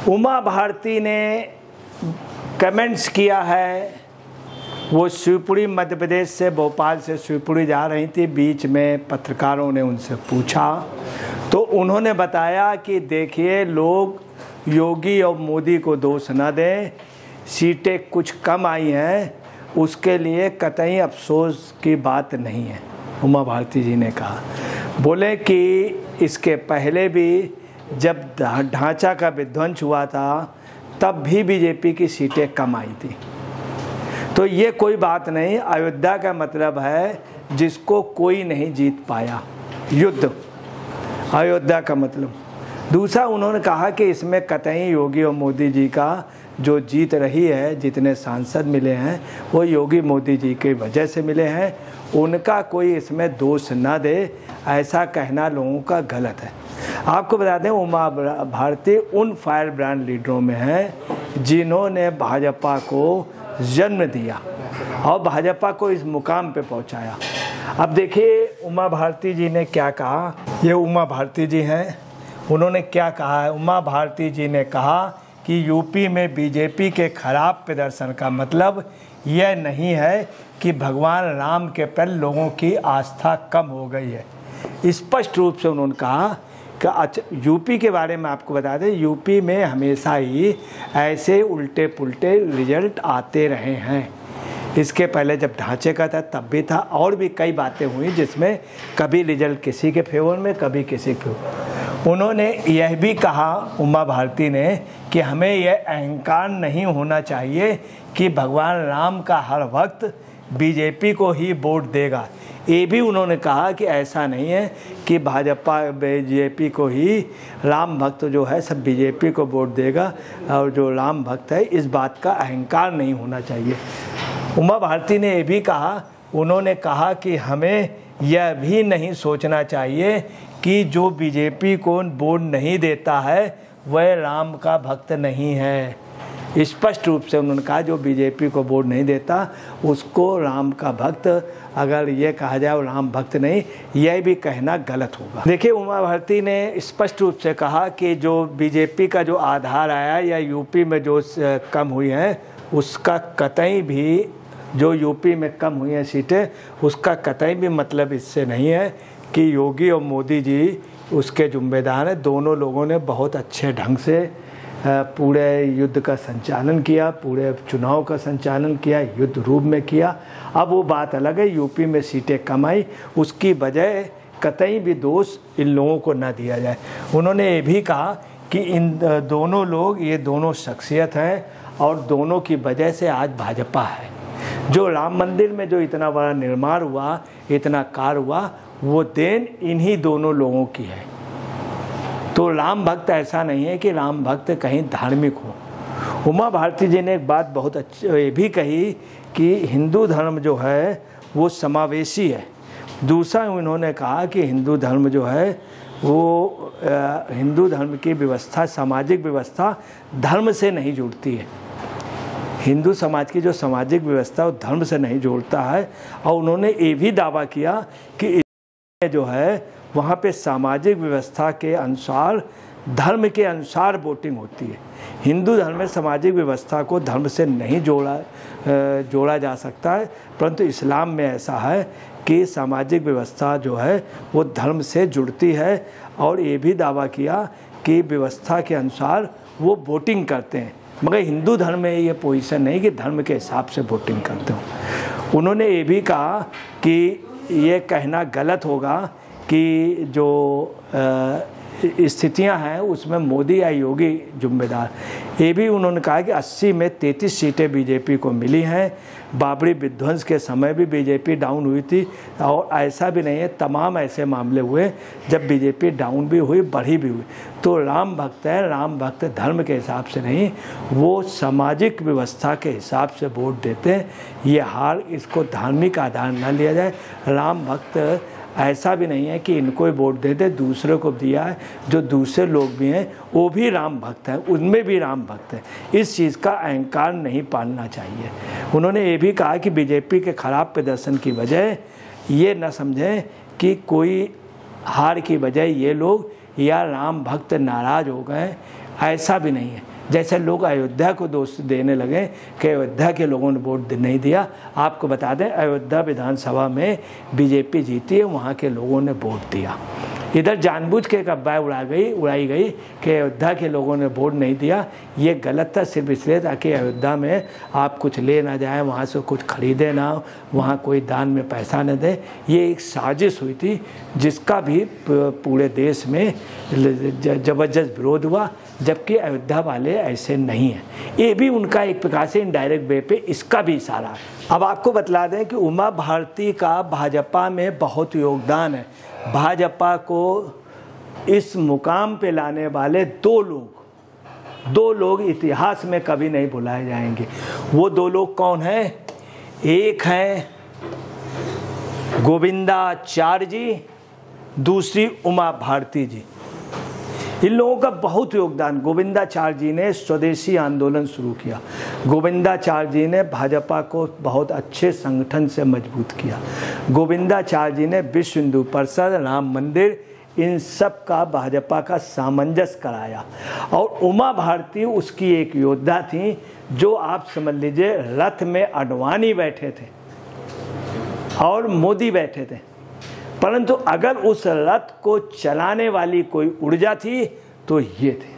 उमा भारती ने कमेंट्स किया है। वो शिवपुरी मध्य प्रदेश से, भोपाल से शिवपुरी जा रही थी, बीच में पत्रकारों ने उनसे पूछा तो उन्होंने बताया कि देखिए, लोग योगी और मोदी को दोष न दें, सीटें कुछ कम आई हैं, उसके लिए कतई अफसोस की बात नहीं है, उमा भारती जी ने कहा। बोले कि इसके पहले भी जब ढांचा का विध्वंस हुआ था तब भी बीजेपी की सीटें कम आई थी। तो ये कोई बात नहीं, अयोध्या का मतलब है जिसको कोई नहीं जीत पाया, युद्ध अयोध्या का मतलब। दूसरा, उन्होंने कहा कि इसमें कतई योगी और मोदी जी का जो जीत रही है, जितने सांसद मिले हैं वो योगी मोदी जी की वजह से मिले हैं, उनका कोई इसमें दोष न दे, ऐसा कहना लोगों का गलत है। आपको बता दें, उमा भारती उन फायर ब्रांड लीडरों में हैं जिन्होंने भाजपा को जन्म दिया और भाजपा को इस मुकाम पे पहुंचाया। अब देखिए उमा भारती जी ने क्या कहा। ये उमा भारती जी हैं, उन्होंने क्या कहा है। उमा भारती जी ने कहा कि यूपी में बीजेपी के खराब प्रदर्शन का मतलब यह नहीं है कि भगवान राम के प्रति लोगों की आस्था कम हो गई है। स्पष्ट रूप से उन्होंने कहा कि अच्छा, यूपी के बारे में आपको बता दें, यूपी में हमेशा ही ऐसे उल्टे पुल्टे रिजल्ट आते रहे हैं। इसके पहले जब ढांचे का था तब भी था, और भी कई बातें हुई जिसमें कभी रिजल्ट किसी के फेवर में, कभी किसी के। उन्होंने यह भी कहा, उमा भारती ने, कि हमें यह अहंकार नहीं होना चाहिए कि भगवान राम का हर वक्त बीजेपी को ही वोट देगा। ये भी उन्होंने कहा कि ऐसा नहीं है कि भाजपा बीजेपी को ही, राम भक्त जो है सब बीजेपी को वोट देगा, और जो राम भक्त है इस बात का अहंकार नहीं होना चाहिए। उमा भारती ने ये भी कहा, उन्होंने कहा कि हमें यह भी नहीं सोचना चाहिए कि जो बीजेपी को वोट नहीं देता है वह राम का भक्त नहीं है। स्पष्ट रूप से उन्होंने कहा जो बीजेपी को वोट नहीं देता उसको राम का भक्त, अगर ये कहा जाए वो राम भक्त नहीं, यह भी कहना गलत होगा। देखिए उमा भारती ने स्पष्ट रूप से कहा कि जो बीजेपी का जो आधार आया या यूपी में जो कम हुई है, उसका कतई भी, जो यूपी में कम हुई हैं सीटें, उसका कतई भी मतलब इससे नहीं है कि योगी और मोदी जी उसके जिम्मेदार हैं। दोनों लोगों ने बहुत अच्छे ढंग से पूरे युद्ध का संचालन किया, पूरे चुनाव का संचालन किया, युद्ध रूप में किया। अब वो बात अलग है, यूपी में सीटें कम आई, उसकी वजह कतई भी दोष इन लोगों को न दिया जाए। उन्होंने ये भी कहा कि इन दोनों लोग, ये दोनों शख्सियत हैं और दोनों की वजह से आज भाजपा है। जो राम मंदिर में जो इतना बड़ा निर्माण हुआ, इतना कार्य हुआ, वो देन इन्हीं दोनों लोगों की है। तो राम भक्त ऐसा नहीं है कि राम भक्त कहीं धार्मिक हो। उमा भारती जी ने एक बात बहुत अच्छी ये भी कही कि हिंदू धर्म जो है वो समावेशी है। दूसरा उन्होंने कहा कि हिंदू धर्म जो है वो हिंदू धर्म की व्यवस्था, सामाजिक व्यवस्था धर्म से नहीं जुड़ती है। हिंदू समाज की जो सामाजिक व्यवस्था वो धर्म से नहीं जोड़ता है। और उन्होंने ये भी दावा किया कि जो है वहाँ पे सामाजिक व्यवस्था के अनुसार, धर्म के अनुसार वोटिंग होती है। हिंदू धर्म में सामाजिक व्यवस्था को धर्म से नहीं जोड़ा जा सकता है, परंतु इस्लाम में ऐसा है कि सामाजिक व्यवस्था जो है वो धर्म से जुड़ती है। और ये भी दावा किया कि व्यवस्था के अनुसार वो वोटिंग करते हैं, मगर हिंदू धर्म में ये पोजीशन नहीं कि धर्म के हिसाब से वोटिंग करते हो। उन्होंने ये भी कहा कि ये कहना गलत होगा कि जो स्थितियां हैं उसमें मोदी या योगी जिम्मेदार। ये भी उन्होंने कहा कि 80 में 33 सीटें बीजेपी को मिली हैं। बाबरी विध्वंस के समय भी बीजेपी डाउन हुई थी, और ऐसा भी नहीं है, तमाम ऐसे मामले हुए जब बीजेपी डाउन भी हुई, बढ़ी भी हुई। तो राम भक्त है, राम भक्त धर्म के हिसाब से नहीं, वो सामाजिक व्यवस्था के हिसाब से वोट देते हैं। ये हार, इसको धार्मिक आधार न लिया जाए। राम भक्त ऐसा भी नहीं है कि इनको ही वोट दे दे, दूसरे को दिया है। जो दूसरे लोग भी हैं वो भी राम भक्त हैं, उनमें भी राम भक्त है। इस चीज़ का अहंकार नहीं पालना चाहिए। उन्होंने ये भी कहा कि बीजेपी के खराब प्रदर्शन की वजह ये न समझें कि कोई हार की वजह ये लोग या राम भक्त नाराज़ हो गए, ऐसा भी नहीं है। जैसे लोग अयोध्या को दोष देने लगे कि अयोध्या के लोगों ने वोट नहीं दिया। आपको बता दें, अयोध्या विधानसभा में बीजेपी जीती है, वहाँ के लोगों ने वोट दिया। इधर जानबूझ के एक अफवाह उड़ाई गई कि अयोध्या के लोगों ने वोट नहीं दिया। ये गलत था, सिर्फ इसलिए ताकि अयोध्या में आप कुछ ले ना जाए, वहाँ से कुछ खरीदे ना, वहाँ कोई दान में पैसा न दे। ये एक साजिश हुई थी जिसका भी पूरे देश में ज़बरदस्त विरोध हुआ, जबकि अयोध्या वाले ऐसे नहीं हैं। ये भी उनका एक प्रकार से इनडायरेक्ट वे पे इसका भी इशारा है। अब आपको बतला दें कि उमा भारती का भाजपा में बहुत योगदान है। भाजपा को इस मुकाम पे लाने वाले दो लोग इतिहास में कभी नहीं भुलाए जाएंगे। वो दो लोग कौन हैं? एक हैं गोविंदाचार्य जी, दूसरी उमा भारती जी। इन लोगों का बहुत योगदान। गोविंदाचार्य जी ने स्वदेशी आंदोलन शुरू किया। गोविंदाचार्य जी ने भाजपा को बहुत अच्छे संगठन से मजबूत किया। गोविंदाचार्य जी ने विश्व हिंदू परिषद, राम मंदिर, इन सब का भाजपा का सामंजस्य कराया। और उमा भारती उसकी एक योद्धा थी, जो आप समझ लीजिए रथ में अडवाणी बैठे थे और मोदी बैठे थे, परंतु अगर उस रथ को चलाने वाली कोई ऊर्जा थी तो ये थे।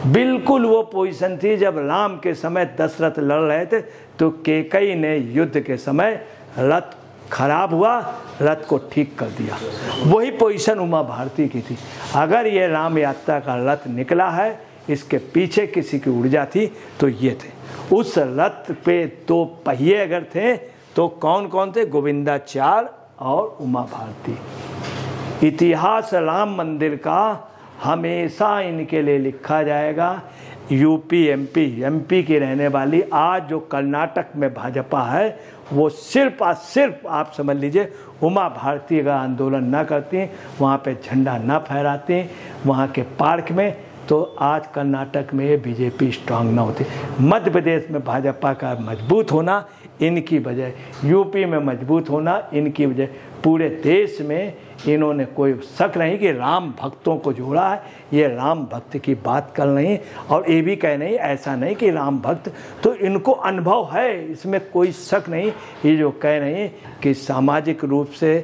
बिल्कुल वो पोजीशन थी जब राम के समय दशरथ लड़ रहे थे तो कैकेयी ने युद्ध के समय रथ खराब हुआ, रथ को ठीक कर दिया। वही पोजीशन उमा भारती की थी। अगर ये राम यात्रा का रथ निकला है, इसके पीछे किसी की ऊर्जा थी तो ये थे। उस रथ पे दो पहिए अगर थे तो कौन कौन थे? गोविंदाचार्य और उमा भारती। इतिहास राम मंदिर का हमेशा इनके लिए लिखा जाएगा। यूपी एमपी की रहने वाली आज जो कर्नाटक में भाजपा है, वो सिर्फ आप समझ लीजिए उमा भारती अगर आंदोलन ना करती, वहाँ पे झंडा ना फहराती वहाँ के पार्क में, तो आज कर्नाटक में बीजेपी स्ट्रांग ना होती। मध्य प्रदेश में भाजपा का मजबूत होना इनकी वजह, यूपी में मजबूत होना इनकी वजह। पूरे देश में इन्होंने कोई शक नहीं कि राम भक्तों को जोड़ा है। ये राम भक्त की बात कर रही, और ये भी कह नहीं, ऐसा नहीं कि राम भक्त, तो इनको अनुभव है, इसमें कोई शक नहीं। ये जो कह रही कि सामाजिक रूप से,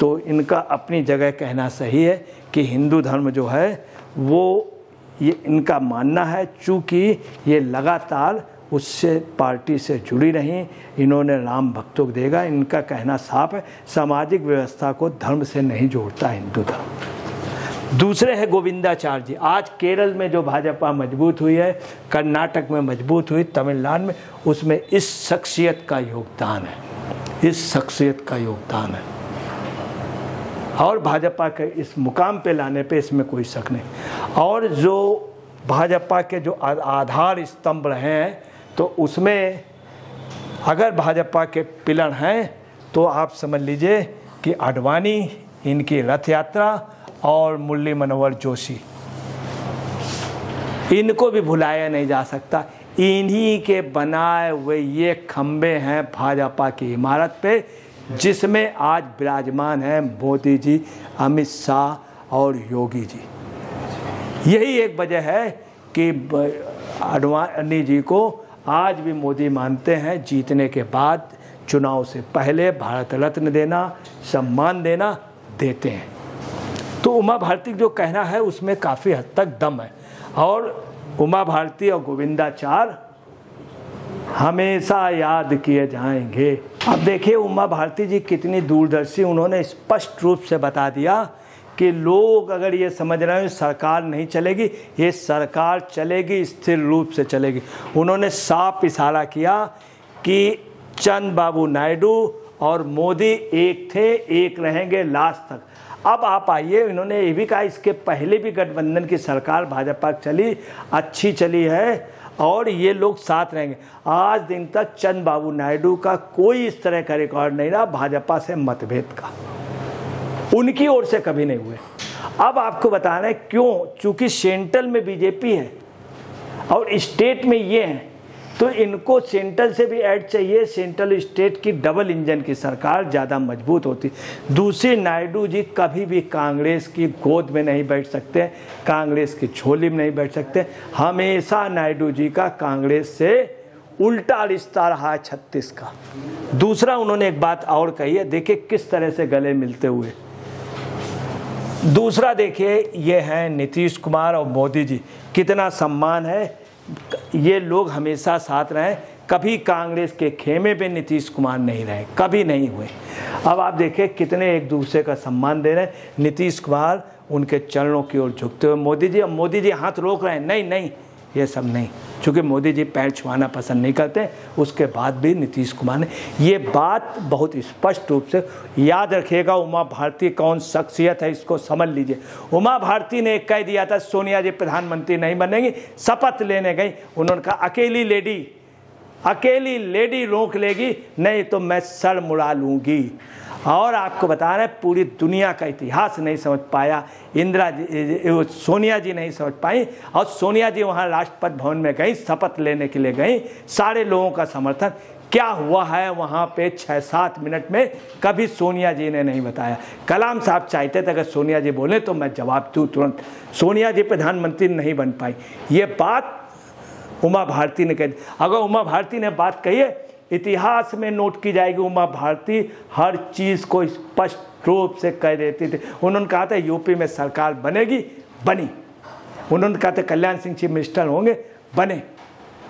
तो इनका अपनी जगह कहना सही है कि हिंदू धर्म जो है वो, ये इनका मानना है, चूँकि ये लगातार उससे पार्टी से जुड़ी रही, इन्होंने राम भक्तों को देगा। इनका कहना साफ है, सामाजिक व्यवस्था को धर्म से नहीं जोड़ता हिंदू धर्म। दूसरे है गोविंदाचार्य जी। आज केरल में जो भाजपा मजबूत हुई है, कर्नाटक में मजबूत हुई, तमिलनाडु में, उसमें इस शख्सियत का योगदान है, इस शख्सियत का योगदान है। और भाजपा के इस मुकाम पे लाने पे इसमें कोई शक नहीं। और जो भाजपा के जो आधार स्तंभ रहे हैं, तो उसमें अगर भाजपा के पिलर हैं तो आप समझ लीजिए कि आडवाणी, इनकी रथ यात्रा, और मुरली मनोहर जोशी, इनको भी भुलाया नहीं जा सकता। इन्हीं के बनाए हुए ये खंबे हैं भाजपा की इमारत पे, जिसमें आज विराजमान है मोदी जी, अमित शाह और योगी जी। यही एक वजह है कि आडवाणी जी को आज भी मोदी मानते हैं, जीतने के बाद, चुनाव से पहले भारत रत्न देना, सम्मान देना, देते हैं। तो उमा भारती जो कहना है उसमें काफ़ी हद तक दम है। और उमा भारती और गोविंदाचार्य हमेशा याद किए जाएंगे। अब देखिए उमा भारती जी कितनी दूरदर्शी, उन्होंने स्पष्ट रूप से बता दिया कि लोग अगर ये समझ रहे हैं सरकार नहीं चलेगी, ये सरकार चलेगी, स्थिर रूप से चलेगी। उन्होंने साफ इशारा किया कि चंद्रबाबू नायडू और मोदी एक थे, एक रहेंगे लास्ट तक। अब आप आइए, इन्होंने ये भी कहा इसके पहले भी गठबंधन की सरकार भाजपा चली, अच्छी चली है, और ये लोग साथ रहेंगे। आज दिन तक चंद्रबाबू नायडू का कोई इस तरह का रिकॉर्ड नहीं रहा भाजपा से मतभेद का, उनकी ओर से कभी नहीं हुए। अब आपको बता रहे हैं क्यों, चूंकि सेंट्रल में बीजेपी है और स्टेट में ये है, तो इनको सेंट्रल से भी ऐड चाहिए, सेंट्रल स्टेट की डबल इंजन की सरकार ज़्यादा मजबूत होती। दूसरी, नायडू जी कभी भी कांग्रेस की गोद में नहीं बैठ सकते, कांग्रेस की झोली में नहीं बैठ सकते। हमेशा नायडू जी का कांग्रेस से उल्टा रिश्ता रहा है 36 का। दूसरा, उन्होंने एक बात और कही है, देखिए किस तरह से गले मिलते हुए। दूसरा देखिए, ये हैं नीतीश कुमार और मोदी जी, कितना सम्मान है, ये लोग हमेशा साथ रहे, कभी कांग्रेस के खेमे पे नीतीश कुमार नहीं रहे, कभी नहीं हुए। अब आप देखिए कितने एक दूसरे का सम्मान दे रहे हैं। नीतीश कुमार उनके चरणों की ओर झुकते हुए, मोदी जी, अब मोदी जी हाथ रोक रहे हैं, नहीं नहीं ये सब नहीं, क्योंकि मोदी जी पैर छुआना पसंद नहीं करते। उसके बाद भी नीतीश कुमार ने ये बात बहुत स्पष्ट रूप से, याद रखिएगा उमा भारती कौन शख्सियत है, इसको समझ लीजिए। उमा भारती ने कह दिया था सोनिया जी प्रधानमंत्री नहीं बनेंगी, शपथ लेने गई, उन्होंने कहा अकेली लेडी रोक लेगी, नहीं तो मैं सर मुड़ा लूँगी। और आपको बता रहे हैं पूरी दुनिया का इतिहास नहीं समझ पाया, सोनिया जी नहीं समझ पाई, और सोनिया जी वहाँ राष्ट्रपति भवन में गई, शपथ लेने के लिए गई, सारे लोगों का समर्थन। क्या हुआ है वहाँ पे 6-7 मिनट में, कभी सोनिया जी ने नहीं बताया। कलाम साहब चाहते थे अगर सोनिया जी बोले तो मैं जवाब दूँ तुरंत, सोनिया जी प्रधानमंत्री नहीं बन पाई। ये बात उमा भारती ने कही। अगर उमा भारती ने बात कही है, इतिहास में नोट की जाएगी, उमा भारती हर चीज़ को स्पष्ट रूप से कह देती थी। उन्होंने कहा था यूपी में सरकार बनेगी, बनी। उन्होंने कहा था कल्याण सिंह चीफ मिनिस्टर होंगे, बने।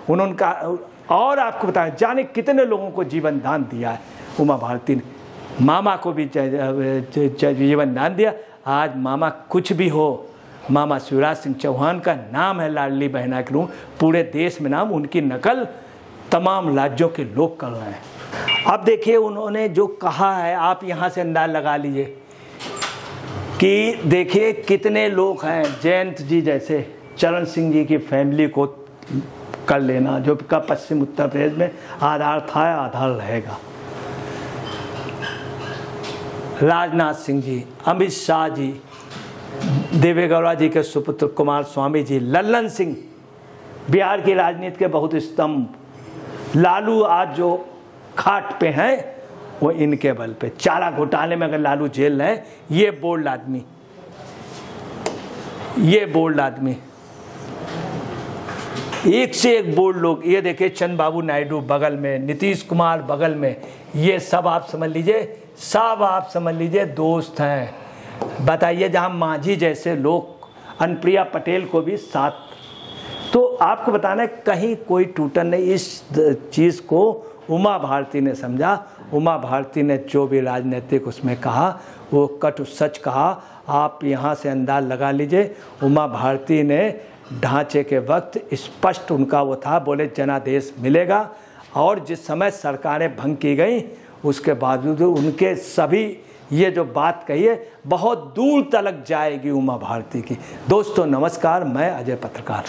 उन्होंने कहा, और आपको बताएं जाने कितने लोगों को जीवन दान दिया है उमा भारती ने। मामा को भी जीवन दान दिया। आज मामा कुछ भी हो, मामा शिवराज सिंह चौहान का नाम है लाडली बहना के रूप, पूरे देश में नाम, उनकी नकल तमाम राज्यों के लोग कर रहे हैं। अब देखिए उन्होंने जो कहा है, आप यहाँ से अंदाज लगा लीजिए कि देखिए कितने लोग हैं, जयंत जी जैसे, चरण सिंह जी की फैमिली को कर लेना, जो का पश्चिम उत्तर प्रदेश में आधार था, आधार रहेगा। राजनाथ सिंह जी, अमित शाह जी, देवेगौड़ा जी के सुपुत्र कुमार स्वामी जी, लल्लन सिंह, बिहार की राजनीति के बहुत स्तंभ, लालू आज जो खाट पे हैं वो इनके बल पे। चारा घोटाले में अगर लालू जेल है, ये बोल्ड आदमी, एक से एक बोल्ड लोग। ये देखिए चंद्रबाबू नायडू बगल में, नीतीश कुमार बगल में, ये सब आप समझ लीजिए दोस्त हैं। बताइए जहां मांझी जैसे लोग, अनुप्रिया पटेल को भी साथ, तो आपको बताना है कहीं कोई टूटन नहीं। इस चीज़ को उमा भारती ने समझा। उमा भारती ने जो भी राजनीतिक उसमें कहा वो कटु सच कहा। आप यहाँ से अंदाज लगा लीजिए, उमा भारती ने ढांचे के वक्त स्पष्ट उनका वो था, बोले जनादेश मिलेगा। और जिस समय सरकारें भंग की गई उसके बावजूद उनके सभी ये जो बात कही है बहुत दूर तक जाएगी उमा भारती की। दोस्तों नमस्कार, मैं अजय पत्रकार।